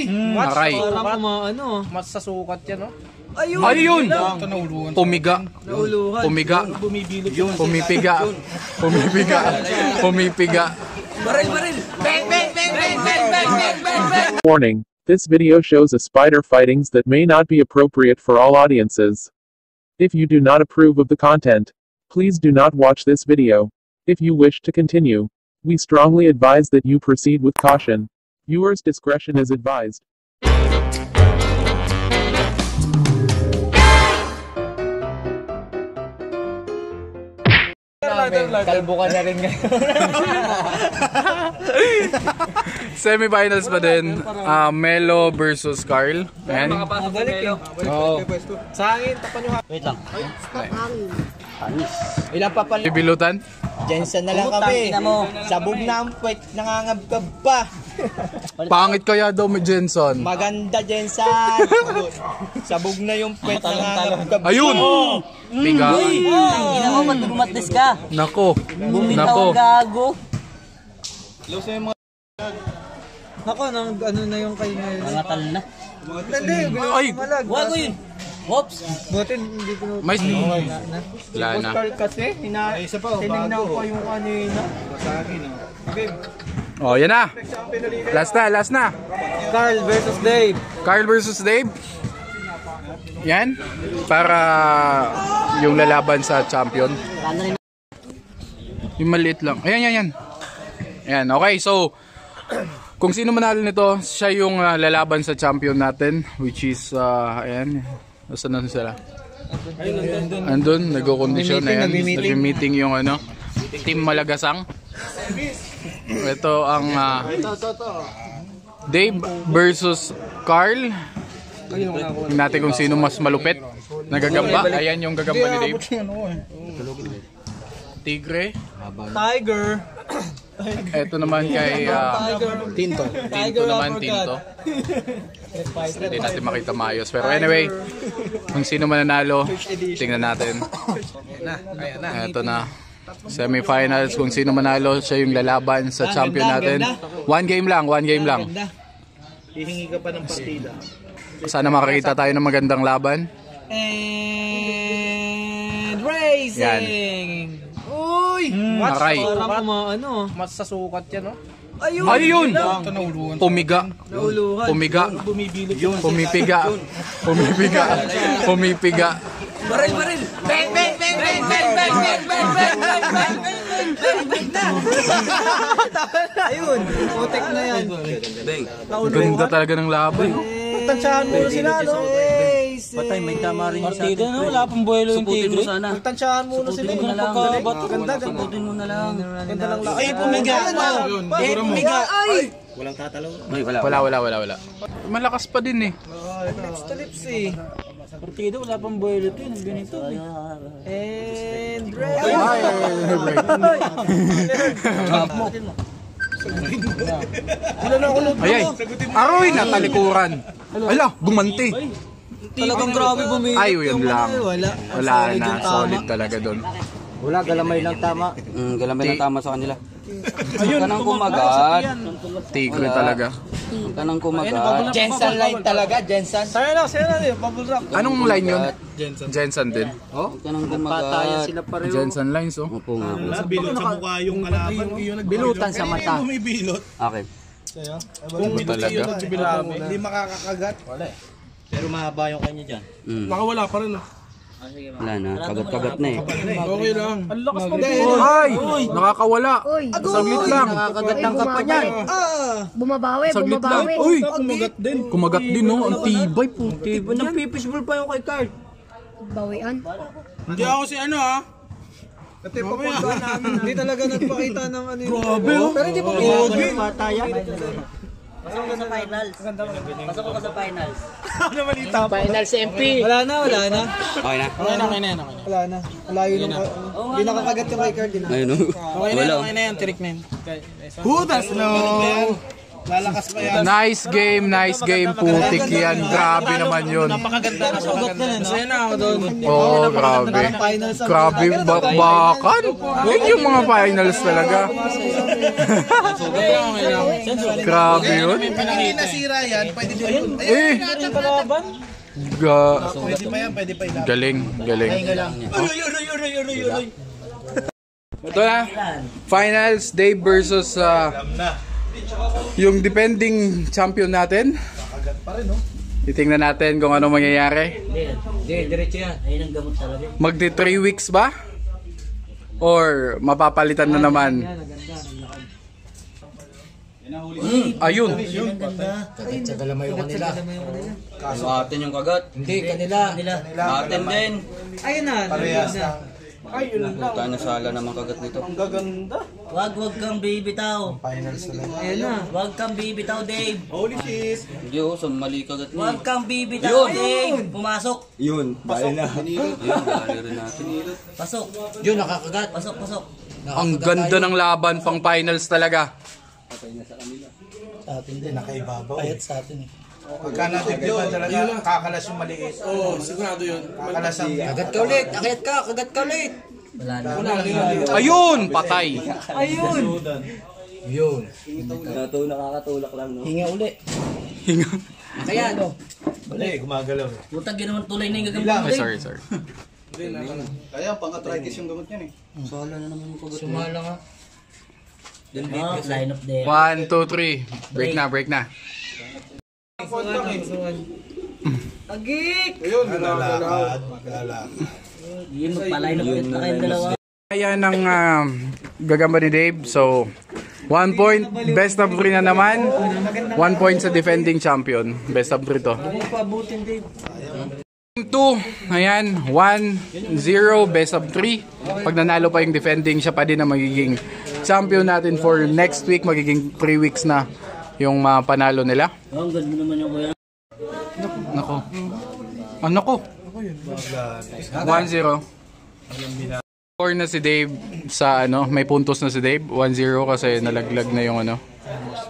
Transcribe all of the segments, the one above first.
Aray. Parang ano. Mas sa sukat yan, no? Ayun! Pumiga. Pumiga. Pumipiga. Pumipiga. Pumipiga. Baril! Bang! Warning, this video shows a spider fightings that may not be appropriate for all audiences. If you do not approve of the content, please do not watch this video. If you wish to continue, we strongly advise that you proceed with caution. Viewers' discretion is advised. Kalbo ka na rin ngayon. Semifinals pa din. Melo versus Carl. Ayan. Sa hangin, tapan nyo. Wait lang. Ilang pa pala? Bibilutan. Jensen na lang kami. Sabog na ang puwet. Nangangabgab pa. Pangit kaya daw may Jenson. Maganda, Jensen. Sabog na yung puwet. Nangangabgab. Ayun! Piga. Ina mo, magbumatis ka. Nako. Bumitaw gago. Nako, ano na yung kayo ngayon? Nangatal na. Hindi, Ay! Wag yun. Hops. buti hindi ko May wala na. Kasi, tinignan ko yung kanina. Oh, yan na. Last na. Carl versus Dave. Carl versus Dave. Yan. Para yung lalaban sa champion. Yung maliit lang. Ayan. Ayan, okay. So, kung sino manalo nito, siya yung lalaban sa champion natin. Which is, ayan. Nasaan na sila? Andun, nagko-condition. Ayan, nag-meeting yung Team Malagasang. Ito ang Dave versus Carl. Tingnan natin kung sino mas malupit. Nagagamba. Ayan yung gagamba ni Dave. Tigre. Tiger. Ito naman kay Tinto. Tinto naman, Tinto. Hindi natin makita maayos. Pero anyway, kung sino mananalo, tingnan natin. Ito na. Semifinals, kung sino manalo, siya yung lalaban sa champion natin. One game lang. Hihingi ka pa ng partida. Sana makakita tayo ng magandang laban. And racing. Uy! Aray. Parang Mas sa sukat yan, no? Ayun! Pumiga. Pumiga. Pumipiga. Pumipiga. Baril! Bang! Ayun, putek na yan. Ganda talaga ng laban. Tansyahan mo sila, no? Patay, may tama rin yung partida, no? Wala pang buwelo yung tigre. Tansyahan mo na sila. Subutin mo na lang. Ganda. Subutin mo na lang. Ganda lang lang. Ay, pumiga. Pumiga. Walang tatalo. Ay, Wala. Malakas pa din eh. Lips to lips eh. Partida, wala pang buwelo ito. Ganito. And Ay. Aroy na talikuran. Ala, gumanti. talagang grabe bumili. Ay, yun lang. Wala Solid na. yung tama. Solid talaga doon. Wala, galamay lang tama. Galamay lang tama sa kanila. Ayun, kanang kumagat. Tigre talaga. Kanang kumagat. Jensen line talaga, Jensen. Sa'yo na yun. Bubble wrap. Anong line yun? Jensen din. Kanang kumagat. Sila pareho. Jensen lines, oh. Opo nga. Bilot sa mukha yung kalaban. Bilutan sa mata. May bilot. Okay. Kung bilot talaga. yung nagbibilamo, hindi makakakagat. Wala eh. Pero mahaba yung kanya dyan. Nakawala pa rin ah. Wala na. Kagat-kagat na eh. Okay lang. Ang lakas pa Ay! Nakakawala. Saglit lang. Nakakagat ng kapa niyan. Saglit lang. Uy! Kumagat din. Kumagat din, no? Ang tibay po. Tibay. Nang-fishball pa yung kay Carl. Bawian. Hindi ako si ano ah. Kasi papunta namin. Hindi talaga nagpakita ng ano yun. Grabe oh. Pero hindi pa grabe. Patayan. Pasok ka sa finals. Pasok ka sa finals. Ano malita? Finals MP. Wala na. Okay na? Wala na. Malayo nung hindi nakakagat yung kay Carl din. Ayun o. Okay na yan, tirik na yun. Who does know? Lalakas pa yan. Nice game, putik yan. Grabe naman yun. Napakaganda na sugat na yan. Masaya na ako doon. Oo, grabe. Grabe, bakbakan. Yun yung mga finals talaga. Grabe yun. Pag hindi nasira yan, pwede pa yun. Pwede pa yan, pwede pa yun. Galing. Ito na. Finals, Dave versus yung defending champion natin. Titingnan natin kung ano mangyayari. Diretso yan. Ayun ang gamot talaga. Magti 3 weeks ba? Or mapapalitan na naman? Ayun. Kaso atin yung kagat. Hindi, kanila. Atin din. Ayun na. Parehas na. Puta na sala naman kagat nito. Ang gaganda. Wag kang bibitaw. Finals na lang. Ayun na. Wag kang bibitaw, Dave. Holy shit. Hindi oh, sa mali kagat niya. Wag kang bibitaw, Dave. Pumasok. Yun, bahay na. Yun, bali rin natin. Pasok. Yun, nakakagat. Pasok. Ang ganda ng laban, pang finals talaga. Sa atin din, nakaibabaw. Ayat sa atin eh. Pagka natigdipan talaga, kakalas yung maliit. Oo, sigurado yun. Kakalas ang... Kagat ka ulit, kagat ka ulit. Wala na. Ayun, patay. Ayun. Yun. Nakakatulak lang, no? Hinga uli. Hinga. Kaya ano? Mali, gumagalaw. Butag yun naman tuloy na yung gagamot. Ay, sorry. Kaya pang-arthritis yung gamot yan eh. Sala na naman yung kagat. Sumala nga. Line up there. 1, 2, 3. Break na. Agik! Ayun, maglalakad. Yun, magpa-line up na kayong dalawa. Ayan ang gagamba ni Dave. So, 1 point. Best of 3 na naman. 1 point sa defending champion. Best of 3 to. Pabutin, Dave. Team 2. Ayan. 1-0. Best of 3. Pag nanalo pa yung defending, siya pa din ang magiging champion natin for next week. Magiging 3 weeks na yung panalo nila. Ang ganda naman yung kuya. Nako. Ano ko? 1-0. Score na si Dave sa may puntos na si Dave. 1-0 kasi nalaglag na yung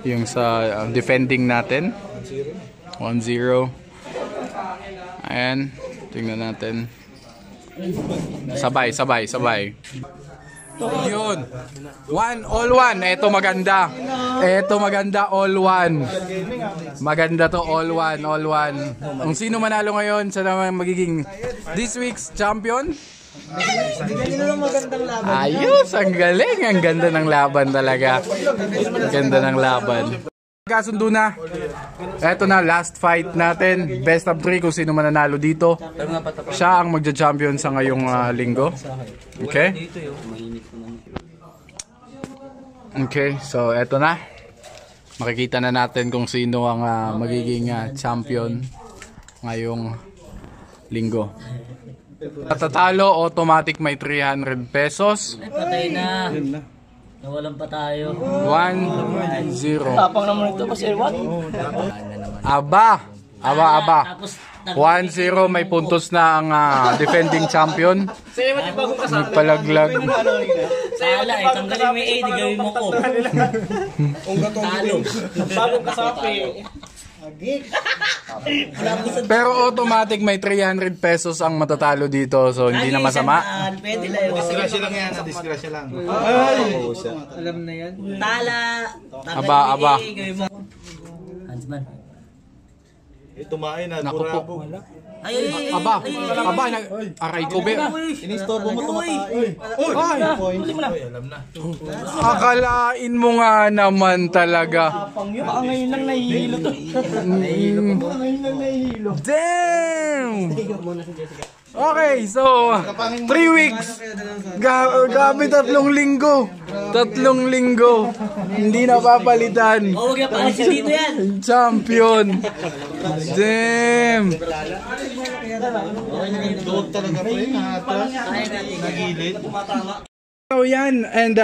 yung sa defending natin. 1-0. Ayan, tingnan natin. Sabay. Yun. All one. Ito maganda, all one. Maganda to, all one. Kung sino manalo ngayon, siya naman magiging this week's champion. Ayos, ang galing. Ang ganda ng laban talaga. Ganda ng laban. Kasundo na. Eto na, last fight natin. Best of 3 kung sino mananalo dito. Siya ang magja-champion sa ngayong linggo. Okay? Okay, so eto na. Makikita na natin kung sino ang magiging champion ngayong linggo. Tatalo, automatic may 300 pesos. Ay, patay na. Nawalan pa tayo. 1-0. Tapang naman ito kasi 1. Aba. Tapos 1-0, may puntos na ang defending champion. Nagpalaglag. Sala eh, tanggalin mo yung A, di gawin mo ko. Talo. Bagong kasapi. Pero automatic may 300 pesos ang matatalo dito, so hindi na masama. Pwede lang yun. Disgrasya lang yan, disgrasya lang. Alam na yan. Tala. Aba. Gawin mo. Hansman. Tumain na, Naku po. burabog. Ay. Aray ko be. Inistorbo mo tumatain. Alam na. Akalain mo nga naman talaga. Baka ngayon lang nahihilo to. Damn! Okay, so 3 weeks. Grabe, 3 linggo. 3 linggo. Hindi na papalitan. Huwag na paalisin dito yan. Champion. Damn. Doon talaga po yun. Nagilid. So yan, and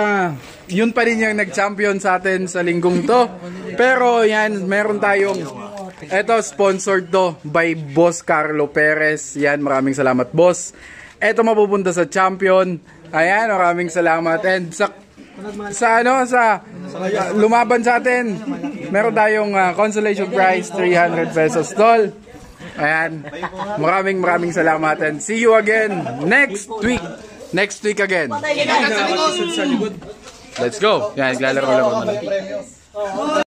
yun pa rin yung nag-champion sa atin sa linggong to. Pero yan, meron tayong sponsored to by Boss Carlo Perez. Yan, maraming salamat boss. Eto mapupunta sa champion. Ayan, maraming salamat. And sa lumaban sa atin. Meron tayong consolation prize, 300 pesos, tol. Ayan. Maraming salamat and see you again next week. Next week again. Let's go. Yan, naglalaro-laro na.